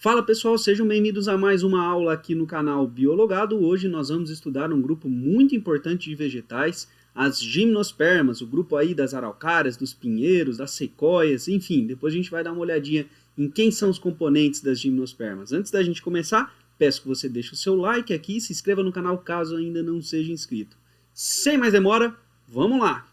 Fala pessoal, sejam bem-vindos a mais uma aula aqui no canal Biologado. Hoje nós vamos estudar um grupo muito importante de vegetais, as gimnospermas, o grupo aí das araucárias, dos pinheiros, das sequoias, enfim. Depois a gente vai dar uma olhadinha em quem são os componentes das gimnospermas. Antes da gente começar, peço que você deixe o seu like aqui e se inscreva no canal caso ainda não seja inscrito. Sem mais demora, vamos lá!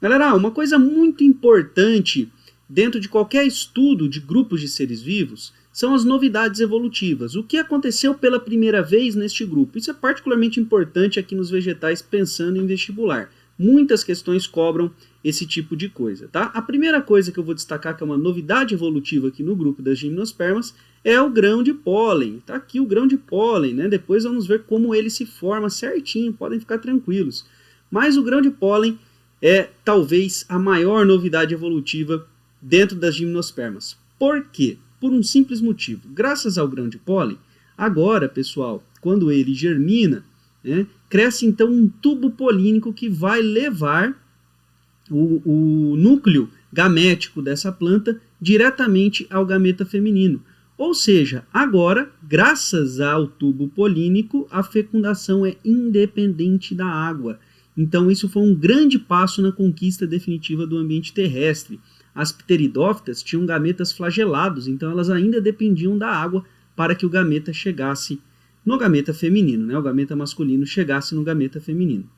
Galera, uma coisa muito importante dentro de qualquer estudo de grupos de seres vivos são as novidades evolutivas. O que aconteceu pela primeira vez neste grupo? Isso é particularmente importante aqui nos vegetais pensando em vestibular. Muitas questões cobram esse tipo de coisa, tá? A primeira coisa que eu vou destacar que é uma novidade evolutiva aqui no grupo das gimnospermas é o grão de pólen. Tá aqui o grão de pólen, né? Depois vamos ver como ele se forma certinho, podem ficar tranquilos. Mas o grão de pólen é talvez a maior novidade evolutiva dentro das gimnospermas. Por quê? Por um simples motivo. Graças ao grão de pólen, agora, pessoal, quando ele germina, né, cresce então um tubo polínico que vai levar o núcleo gamético dessa planta diretamente ao gameta feminino. Ou seja, agora, graças ao tubo polínico, a fecundação é independente da água. Então isso foi um grande passo na conquista definitiva do ambiente terrestre. As pteridófitas tinham gametas flagelados, então elas ainda dependiam da água para que o gameta chegasse no gameta feminino, né? O gameta masculino chegasse no gameta feminino.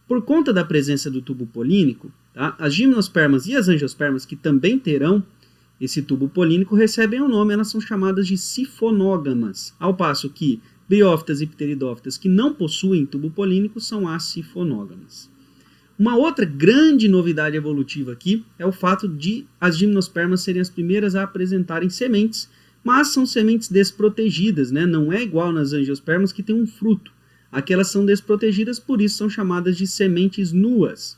Por conta da presença do tubo polínico, tá? As gimnospermas e as angiospermas, que também terão esse tubo polínico, recebem o nome, elas são chamadas de sifonógamas, ao passo que briófitas e pteridófitas que não possuem tubo polínico são assifonógamas. Uma outra grande novidade evolutiva aqui é o fato de as gimnospermas serem as primeiras a apresentarem sementes, mas são sementes desprotegidas, né? Não é igual nas angiospermas que tem um fruto. Aquelas são desprotegidas, por isso são chamadas de sementes nuas.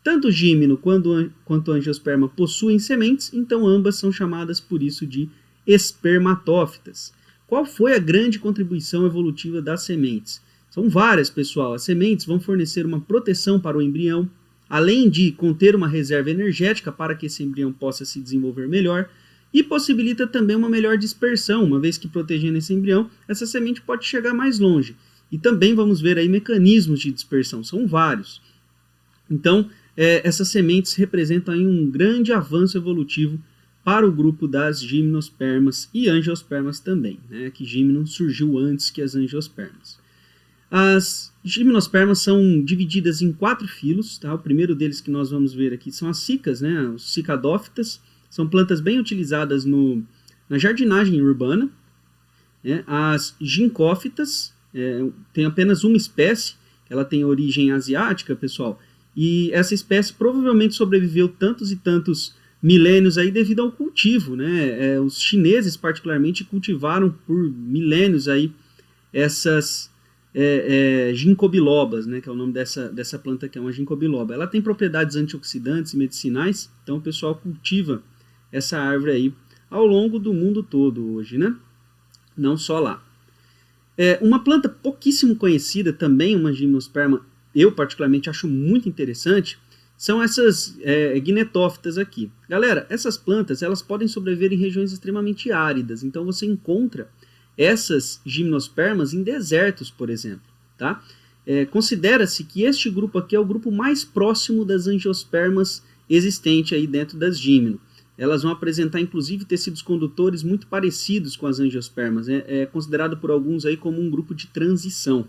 Tanto o gímino quanto a angiosperma possuem sementes, então ambas são chamadas por isso de espermatófitas. Qual foi a grande contribuição evolutiva das sementes? São várias, pessoal. As sementes vão fornecer uma proteção para o embrião, além de conter uma reserva energética para que esse embrião possa se desenvolver melhor, e possibilita também uma melhor dispersão, uma vez que protegendo esse embrião, essa semente pode chegar mais longe. E também vamos ver aí mecanismos de dispersão, são vários. Então, essas sementes representam aí um grande avanço evolutivo para o grupo das gimnospermas e angiospermas também, né? Que gímino surgiu antes que as angiospermas. As gimnospermas são divididas em 4 filos, tá? O primeiro deles que nós vamos ver aqui são as cicas, né? Os cicadófitas, são plantas bem utilizadas na jardinagem urbana, né? As gincófitas, tem apenas uma espécie, ela tem origem asiática, pessoal, e essa espécie provavelmente sobreviveu tantos e tantos milênios aí devido ao cultivo, né? Os chineses particularmente cultivaram por milênios aí essas ginkgo bilobas, né, que é o nome dessa planta que é uma ginkgo biloba. Ela tem propriedades antioxidantes e medicinais, então o pessoal cultiva essa árvore aí ao longo do mundo todo hoje, né? Não só lá. Uma planta pouquíssimo conhecida também, uma gimnosperma, eu particularmente acho muito interessante, são essas gnetófitas aqui. Galera, essas plantas elas podem sobreviver em regiões extremamente áridas, então você encontra essas gimnospermas em desertos, por exemplo. Tá? Considera-se que este grupo aqui é o grupo mais próximo das angiospermas existente aí dentro das gímino. Elas vão apresentar, inclusive, tecidos condutores muito parecidos com as angiospermas. É considerado por alguns aí como um grupo de transição.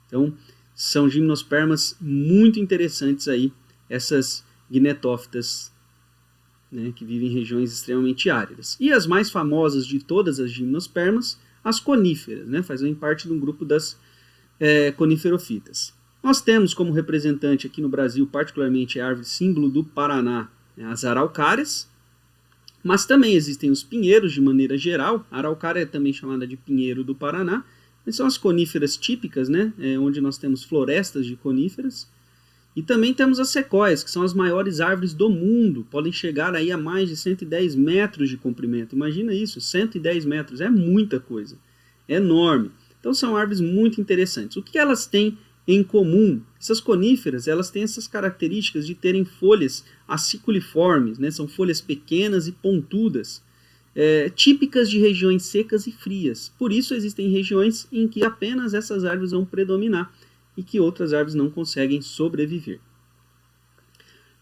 Então, são gimnospermas muito interessantes aí, essas gnetófitas, né, que vivem em regiões extremamente áridas. E as mais famosas de todas as gimnospermas, as coníferas, né, fazem parte de um grupo das coniferofitas. Nós temos como representante aqui no Brasil, particularmente a árvore símbolo do Paraná, né, as araucárias, mas também existem os pinheiros de maneira geral. A araucária é também chamada de pinheiro do Paraná, mas são as coníferas típicas, né, onde nós temos florestas de coníferas. E também temos as sequoias, que são as maiores árvores do mundo, podem chegar aí a mais de 110 metros de comprimento. Imagina isso, 110 metros, é muita coisa, é enorme. Então são árvores muito interessantes. O que elas têm em comum? Essas coníferas, elas têm essas características de terem folhas aciculiformes, né? São folhas pequenas e pontudas, típicas de regiões secas e frias. Por isso existem regiões em que apenas essas árvores vão predominar e que outras árvores não conseguem sobreviver.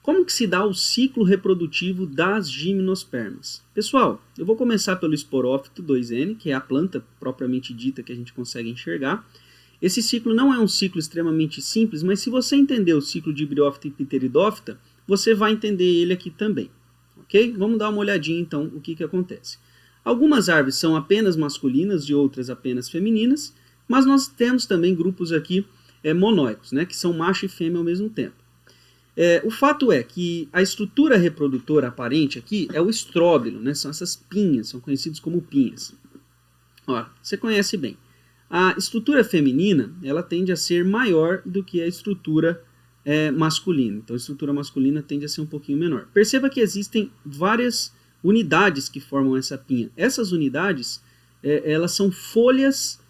Como que se dá o ciclo reprodutivo das gimnospermas? Pessoal, eu vou começar pelo esporófito 2N, que é a planta propriamente dita que a gente consegue enxergar. Esse ciclo não é um ciclo extremamente simples, mas se você entender o ciclo de briófita e pteridófita, você vai entender ele aqui também. Ok? Vamos dar uma olhadinha então o que acontece. Algumas árvores são apenas masculinas e outras apenas femininas, mas nós temos também grupos aqui monóicos, né, que são macho e fêmea ao mesmo tempo. O fato é que a estrutura reprodutora aparente aqui é o estróbilo, né? São essas pinhas, são conhecidos como pinhas. Ó, você conhece bem. A estrutura feminina, ela tende a ser maior do que a estrutura masculina. Então a estrutura masculina tende a ser um pouquinho menor. Perceba que existem várias unidades que formam essa pinha. Essas unidades, elas são folhas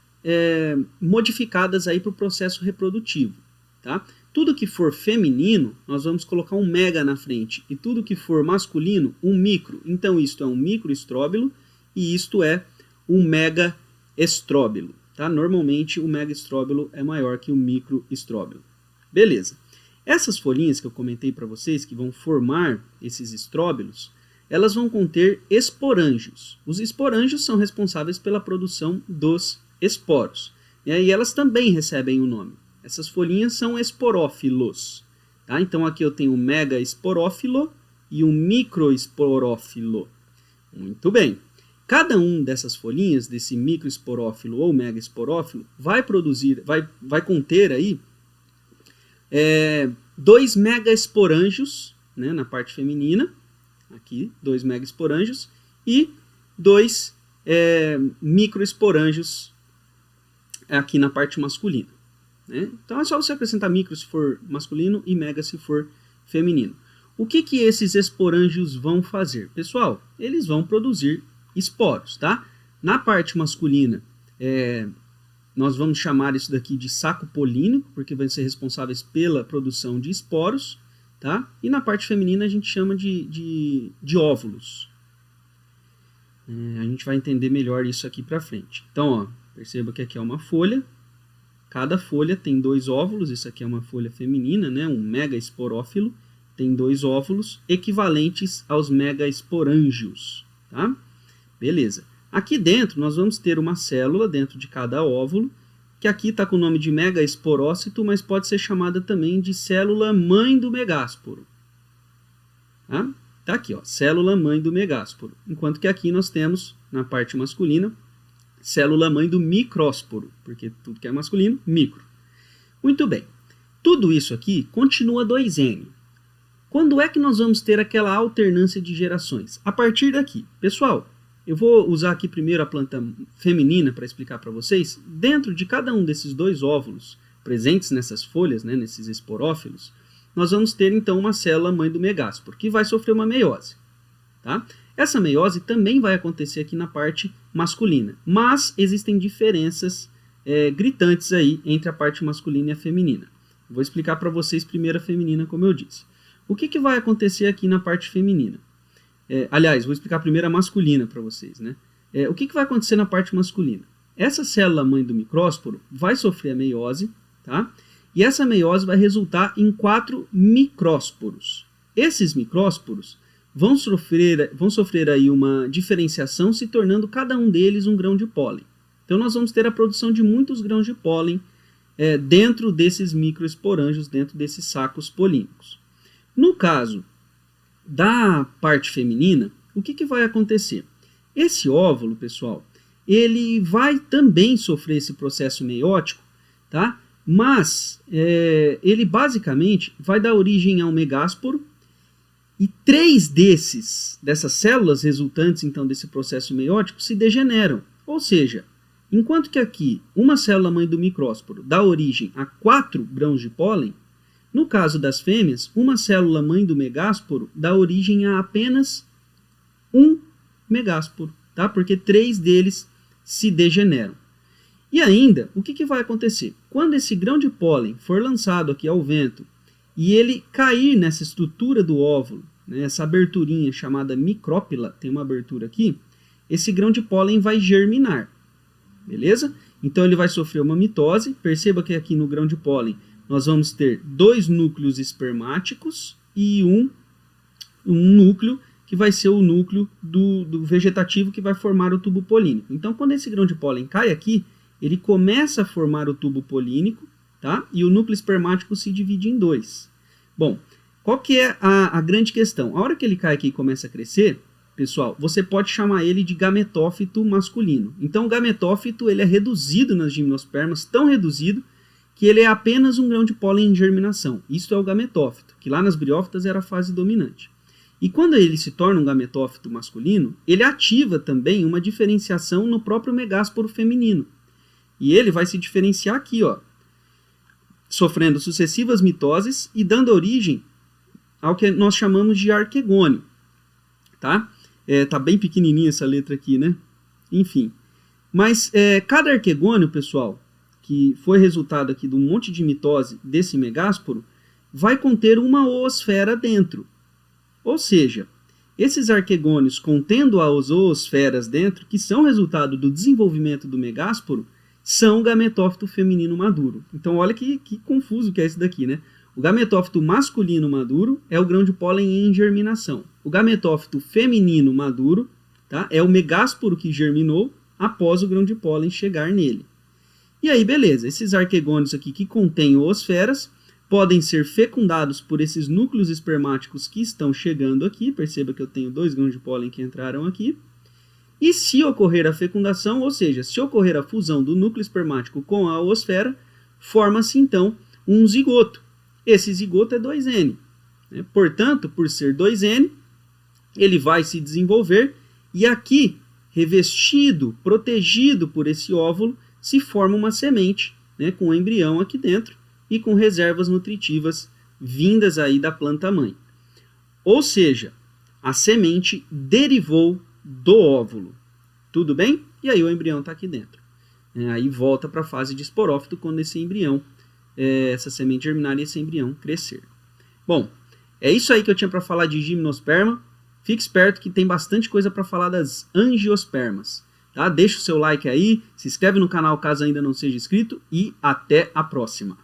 modificadas aí para o processo reprodutivo, tá? Tudo que for feminino, nós vamos colocar um mega na frente. E tudo que for masculino, um micro. Então, isto é um microestróbilo e isto é um megaestróbilo. Tá? Normalmente, o megaestróbilo é maior que o microestróbilo. Beleza. Essas folhinhas que eu comentei para vocês, que vão formar esses estróbilos, elas vão conter esporângios. Os esporângios são responsáveis pela produção dos esporos. E aí elas também recebem o nome. Essas folhinhas são esporófilos. Tá? Então aqui eu tenho um megaesporófilo e um microesporófilo. Muito bem. Cada um dessas folhinhas, desse microesporófilo ou megaesporófilo, vai conter aí 2 megaesporângios, né, na parte feminina, aqui 2 megaesporângios, e 2 microesporângios aqui na parte masculina. Né? Então é só você acrescentar micro se for masculino e mega se for feminino. O que esses esporângios vão fazer? Pessoal, eles vão produzir esporos. Tá? Na parte masculina, nós vamos chamar isso daqui de saco polínico, porque vão ser responsáveis pela produção de esporos. Tá? E na parte feminina a gente chama de óvulos. A gente vai entender melhor isso aqui para frente. Então, ó, perceba que aqui é uma folha. Cada folha tem 2 óvulos, isso aqui é uma folha feminina, né? Um megaesporófilo, tem 2 óvulos equivalentes aos megaesporângios, tá? Beleza. Aqui dentro nós vamos ter uma célula dentro de cada óvulo, que aqui está com o nome de megaesporócito, mas pode ser chamada também de célula mãe do megásporo. Tá? Tá aqui, ó, célula mãe do megásporo. Enquanto que aqui nós temos, na parte masculina, célula mãe do micrósporo, porque tudo que é masculino, micro. Muito bem. Tudo isso aqui continua 2N. Quando é que nós vamos ter aquela alternância de gerações? A partir daqui. Pessoal, eu vou usar aqui primeiro a planta feminina para explicar para vocês. Dentro de cada um desses 2 óvulos presentes nessas folhas, né, nesses esporófilos, nós vamos ter então uma célula mãe do megásporo, que vai sofrer uma meiose. Tá? Essa meiose também vai acontecer aqui na parte masculina, mas existem diferenças gritantes aí entre a parte masculina e a feminina. Vou explicar para vocês primeiro a feminina, como eu disse. O que vai acontecer aqui na parte feminina? Aliás, vou explicar primeiro a masculina para vocês. Né? O que vai acontecer na parte masculina? Essa célula mãe do micrósporo vai sofrer a meiose, tá? E essa meiose vai resultar em 4 micrósporos. Esses micrósporos vão sofrer aí uma diferenciação, se tornando cada um deles um grão de pólen. Então nós vamos ter a produção de muitos grãos de pólen dentro desses microesporângios, dentro desses sacos polínicos. No caso da parte feminina, o que vai acontecer? Esse óvulo, pessoal, ele vai também sofrer esse processo meiótico, tá? Mas ele basicamente vai dar origem a um megásporo, e 3 dessas células resultantes então desse processo meiótico se degeneram. Ou seja, enquanto que aqui uma célula mãe do micrósporo dá origem a 4 grãos de pólen, no caso das fêmeas, uma célula mãe do megásporo dá origem a apenas 1 megásporo, tá? Porque 3 deles se degeneram. E ainda, o que vai acontecer? Quando esse grão de pólen for lançado aqui ao vento e ele cair nessa estrutura do óvulo, né, essa aberturinha chamada micrópila, tem uma abertura aqui, esse grão de pólen vai germinar, beleza? Então ele vai sofrer uma mitose. Perceba que aqui no grão de pólen nós vamos ter 2 núcleos espermáticos e um núcleo que vai ser o núcleo do vegetativo que vai formar o tubo polínico. Então quando esse grão de pólen cai aqui, ele começa a formar o tubo polínico, tá? E o núcleo espermático se divide em 2. Bom, qual que é a grande questão? A hora que ele cai aqui e começa a crescer, pessoal, você pode chamar ele de gametófito masculino. Então o gametófito ele é reduzido nas gimnospermas, tão reduzido que ele é apenas um grão de pólen em germinação. Isso é o gametófito, que lá nas briófitas era a fase dominante. E quando ele se torna um gametófito masculino, ele ativa também uma diferenciação no próprio megásporo feminino. E ele vai se diferenciar aqui, ó, sofrendo sucessivas mitoses e dando origem ao que nós chamamos de arquegônio. Tá? Tá bem pequenininha essa letra aqui, né? Enfim. Mas cada arquegônio, pessoal, que foi resultado aqui de um monte de mitose desse megásporo, vai conter uma oosfera dentro. Ou seja, esses arquegônios contendo as oosferas dentro, que são resultado do desenvolvimento do megásporo, são o gametófito feminino maduro. Então olha que confuso que é esse daqui, né? O gametófito masculino maduro é o grão de pólen em germinação. O gametófito feminino maduro, tá, é o megásporo que germinou após o grão de pólen chegar nele. E aí, beleza, esses arquegônios aqui que contêm oosferas podem ser fecundados por esses núcleos espermáticos que estão chegando aqui. Perceba que eu tenho 2 grãos de pólen que entraram aqui. E se ocorrer a fecundação, ou seja, se ocorrer a fusão do núcleo espermático com a oosfera, forma-se então um zigoto. Esse zigoto é 2N. Né? Portanto, por ser 2N, ele vai se desenvolver e aqui, revestido, protegido por esse óvulo, se forma uma semente, né, com o embrião aqui dentro e com reservas nutritivas vindas aí da planta-mãe. Ou seja, a semente derivou do óvulo. Tudo bem? E aí o embrião está aqui dentro. Aí volta para a fase de esporófito quando esse embrião, essa semente germinar e esse embrião crescer. Bom, é isso aí que eu tinha para falar de gimnosperma. Fique esperto que tem bastante coisa para falar das angiospermas. Tá? Deixa o seu like aí, se inscreve no canal caso ainda não seja inscrito e até a próxima.